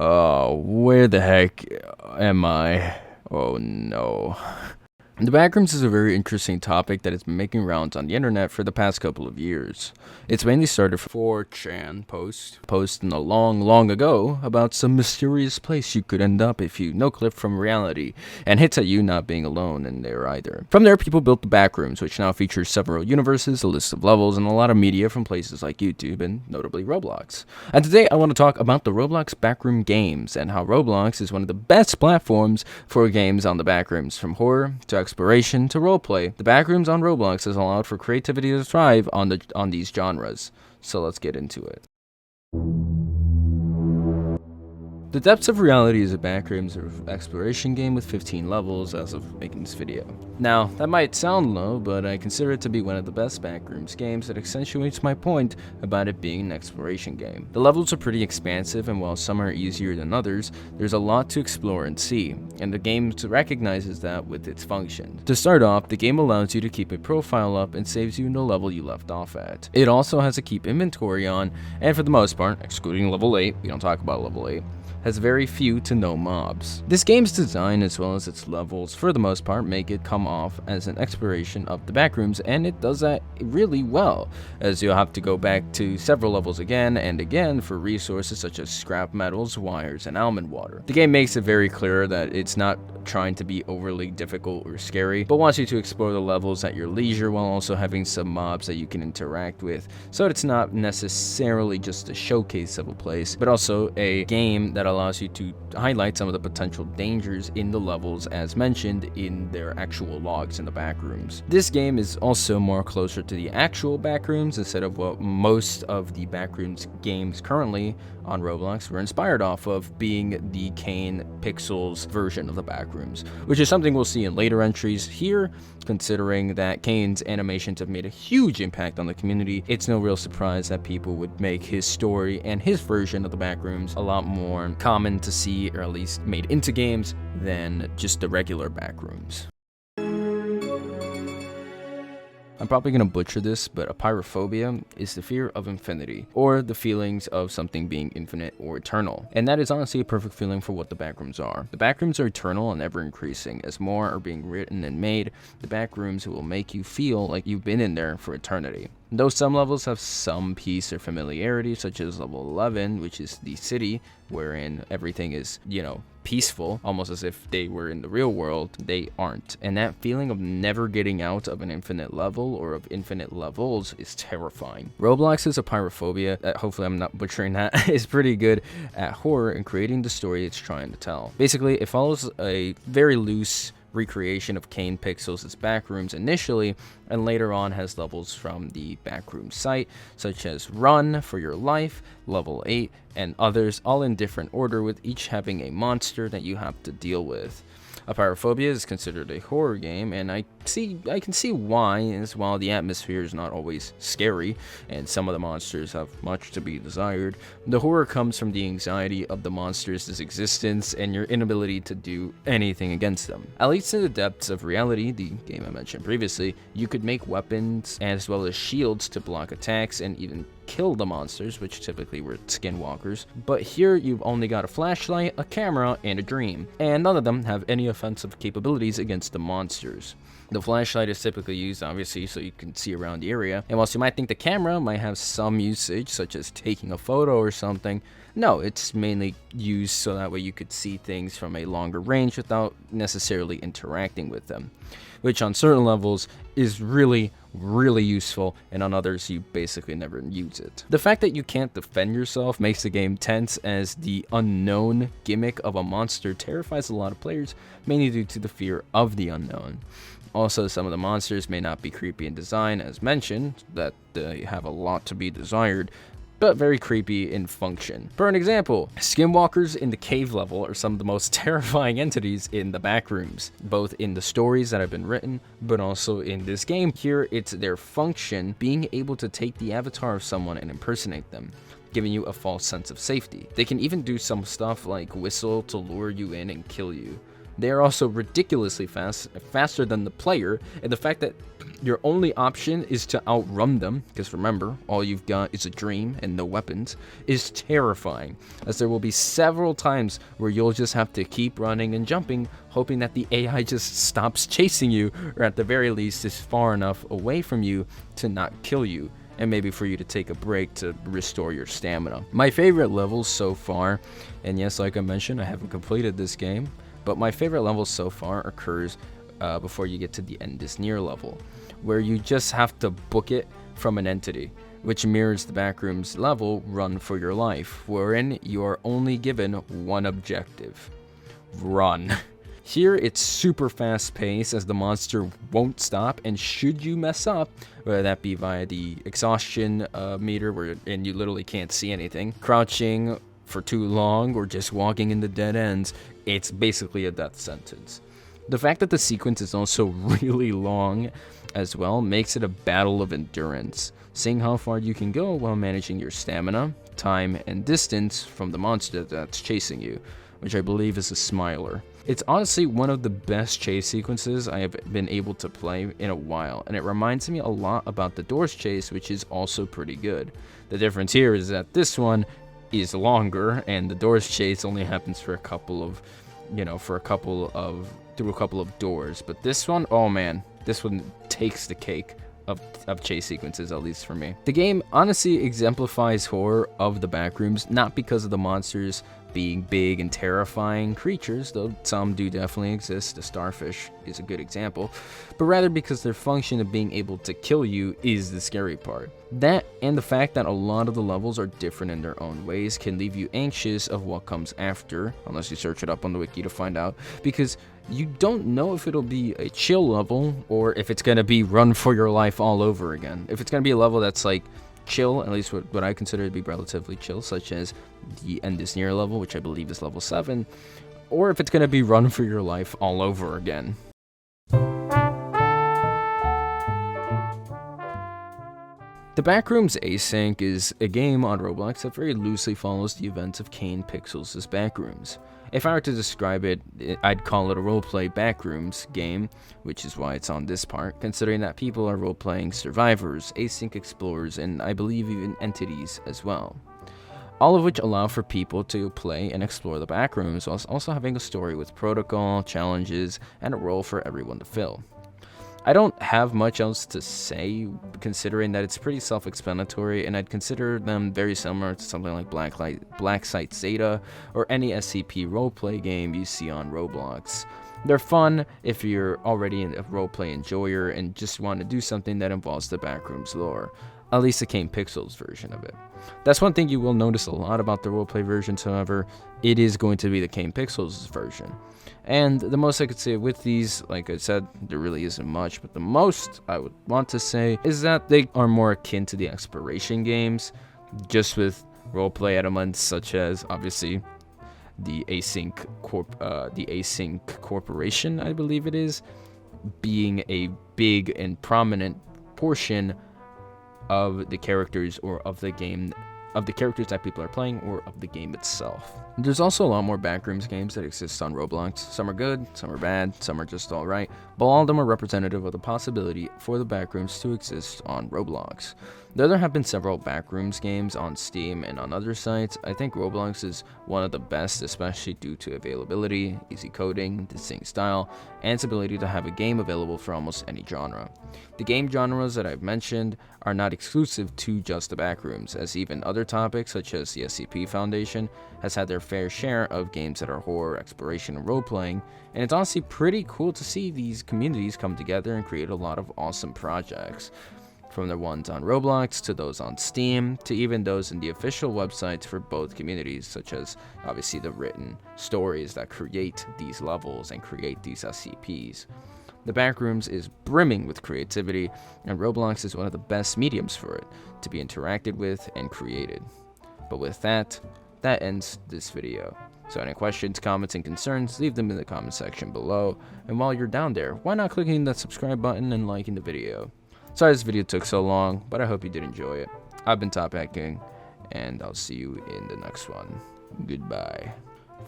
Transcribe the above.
Oh, where the heck am I? Oh no. The backrooms is a very interesting topic that has been making rounds on the internet for the past couple of years. It's mainly started from 4chan post in a long ago about some mysterious place you could end up if you no-clip from reality, and hits at you not being alone in there either. From there, people built the backrooms, which now features several universes, a list of levels, and a lot of media from places like YouTube and notably Roblox. And today I want to talk about the Roblox backroom games and how Roblox is one of the best platforms for games on the backrooms, from horror to exploration to roleplay. The backrooms on Roblox has allowed for creativity to thrive on these genres. So let's get into it. The Depths of Reality is a backrooms exploration game with 15 levels as of making this video. Now, that might sound low, but I consider it to be one of the best backrooms games that accentuates my point about it being an exploration game. The levels are pretty expansive, and while some are easier than others, there's a lot to explore and see, and the game recognizes that with its function. To start off, the game allows you to keep a profile up and saves you in the level you left off at. It also has a keep inventory on, and for the most part, excluding level 8, we don't talk about level 8, has very few to no mobs. This game's design as well as its levels for the most part make it come off as an exploration of the backrooms, and it does that really well, as you'll have to go back to several levels again and again for resources such as scrap metals, wires, and almond water. The game makes it very clear that it's not trying to be overly difficult or scary, but wants you to explore the levels at your leisure while also having some mobs that you can interact with, so it's not necessarily just a showcase of a place, but also a game that allows you to highlight some of the potential dangers in the levels as mentioned in their actual logs in the backrooms. This game is also more closer to the actual backrooms instead of what most of the backrooms games currently on Roblox were inspired off of, being the Kane Pixels version of the backrooms, which is something we'll see in later entries here. Considering that Kane's animations have made a huge impact on the community, it's no real surprise that people would make his story and his version of the backrooms a lot more common to see, or at least made into games, than just the regular backrooms. I'm probably going to butcher this, but apeirophobia is the fear of infinity, or the feelings of something being infinite or eternal. And that is honestly a perfect feeling for what the backrooms are. The backrooms are eternal and ever increasing. As more are being written and made, the backrooms will make you feel like you've been in there for eternity. Though some levels have some peace or familiarity, such as level 11, which is the city, wherein everything is, peaceful, almost as if they were in the real world, they aren't. And that feeling of never getting out of an infinite level or of infinite levels is terrifying. Roblox's apeirophobia, hopefully I'm not butchering that, is pretty good at horror and creating the story it's trying to tell. Basically, it follows a very loose recreation of Kane Pixels' backrooms initially, and later on has levels from the backroom site, such as Run for Your Life, Level 8, and others, all in different order, with each having a monster that you have to deal with. Apeirophobia is considered a horror game, and I can see why, as while the atmosphere is not always scary, and some of the monsters have much to be desired, the horror comes from the anxiety of the monsters' existence and your inability to do anything against them. At least in the Depths of Reality, the game I mentioned previously, you could make weapons as well as shields to block attacks and even kill the monsters, which typically were skinwalkers, but here you've only got a flashlight, a camera, and a dream, and none of them have any offensive capabilities against the monsters. The flashlight is typically used, obviously, so you can see around the area, and whilst you might think the camera might have some usage, such as taking a photo or something, no, it's mainly used so that way you could see things from a longer range without necessarily interacting with them, which on certain levels is really useful, and on others you basically never use it. The fact that you can't defend yourself makes the game tense, as the unknown gimmick of a monster terrifies a lot of players, mainly due to the fear of the unknown. Also, some of the monsters may not be creepy in design, as mentioned, that they have a lot to be desired, but very creepy in function. For an example, skinwalkers in the cave level are some of the most terrifying entities in the backrooms, both in the stories that have been written, but also in this game. Here, it's their function, being able to take the avatar of someone and impersonate them, giving you a false sense of safety. They can even do some stuff like whistle to lure you in and kill you. They are also ridiculously fast, faster than the player, and the fact that your only option is to outrun them, because remember, all you've got is a dream and no weapons, is terrifying, as there will be several times where you'll just have to keep running and jumping, hoping that the AI just stops chasing you, or at the very least is far enough away from you to not kill you, and maybe for you to take a break to restore your stamina. My favorite levels so far, and yes, like I mentioned, I haven't completed this game, but my favorite level so far occurs before you get to the End is Near level, where you just have to book it from an entity, which mirrors the Backrooms level Run for Your Life, wherein you are only given one objective: run. Here it's super fast paced, as the monster won't stop, and should you mess up, whether that be via the exhaustion meter and you literally can't see anything, crouching for too long, or just walking into dead ends, it's basically a death sentence. The fact that the sequence is also really long as well makes it a battle of endurance, seeing how far you can go while managing your stamina, time, and distance from the monster that's chasing you, which I believe is a Smiler. It's honestly one of the best chase sequences I have been able to play in a while, and it reminds me a lot about the Doors chase, which is also pretty good. The difference here is that this one is longer, and the Doors chase only happens for a couple of doors, but this one, oh man, this one takes the cake of chase sequences, at least for me. The game honestly exemplifies horror of the Backrooms, not because of the monsters being big and terrifying creatures, though some do definitely exist. The starfish is a good example, but rather because their function of being able to kill you is the scary part. That, and the fact that a lot of the levels are different in their own ways, can leave you anxious of what comes after, unless you search it up on the wiki to find out, because you don't know if it'll be a chill level or if it's gonna be run for your life all over again. If it's gonna be a level that's like chill, at least what I consider to be relatively chill, such as the End is Near level, which I believe is level 7, or if it's going to be run for your life all over again. The Backrooms Async is a game on Roblox that very loosely follows the events of Kane Pixels' Backrooms. If I were to describe it, I'd call it a roleplay Backrooms game, which is why it's on this part, considering that people are roleplaying survivors, async explorers, and I believe even entities as well. All of which allow for people to play and explore the Backrooms, whilst also having a story with protocol, challenges, and a role for everyone to fill. I don't have much else to say, considering that it's pretty self-explanatory, and I'd consider them very similar to something like Black Site Zeta, or any SCP roleplay game you see on Roblox. They're fun if you're already a roleplay enjoyer and just want to do something that involves the Backrooms lore. At least the Kane Pixels version of it. That's one thing you will notice a lot about the roleplay versions, however, it is going to be the Kane Pixels version. And the most I could say with these, like I said, there really isn't much, but the most I would want to say is that they are more akin to the exploration games, just with roleplay elements such as, obviously, the Async Corporation, I believe it is, being a big and prominent portion of the characters or of the game, of the characters that people are playing, or of the game itself. There's also a lot more Backrooms games that exist on Roblox. Some are good, some are bad, some are just alright, but all of them are representative of the possibility for the Backrooms to exist on Roblox. Though there have been several Backrooms games on Steam and on other sites, I think Roblox is one of the best, especially due to availability, easy coding, distinct style, and its ability to have a game available for almost any genre. The game genres that I've mentioned are not exclusive to just the Backrooms, as even other topics such as the SCP Foundation has had their fair share of games that are horror, exploration, and role-playing, and it's honestly pretty cool to see these communities come together and create a lot of awesome projects. From the ones on Roblox, to those on Steam, to even those in the official websites for both communities, such as obviously the written stories that create these levels and create these SCPs. The Backrooms is brimming with creativity, and Roblox is one of the best mediums for it to be interacted with and created. But with that ends this video. So any questions, comments, and concerns, leave them in the comment section below, and while you're down there, why not clicking that subscribe button and liking the video? Sorry this video took so long, but I hope you did enjoy it. I've been Top Hat King, and I'll see you in the next one. Goodbye.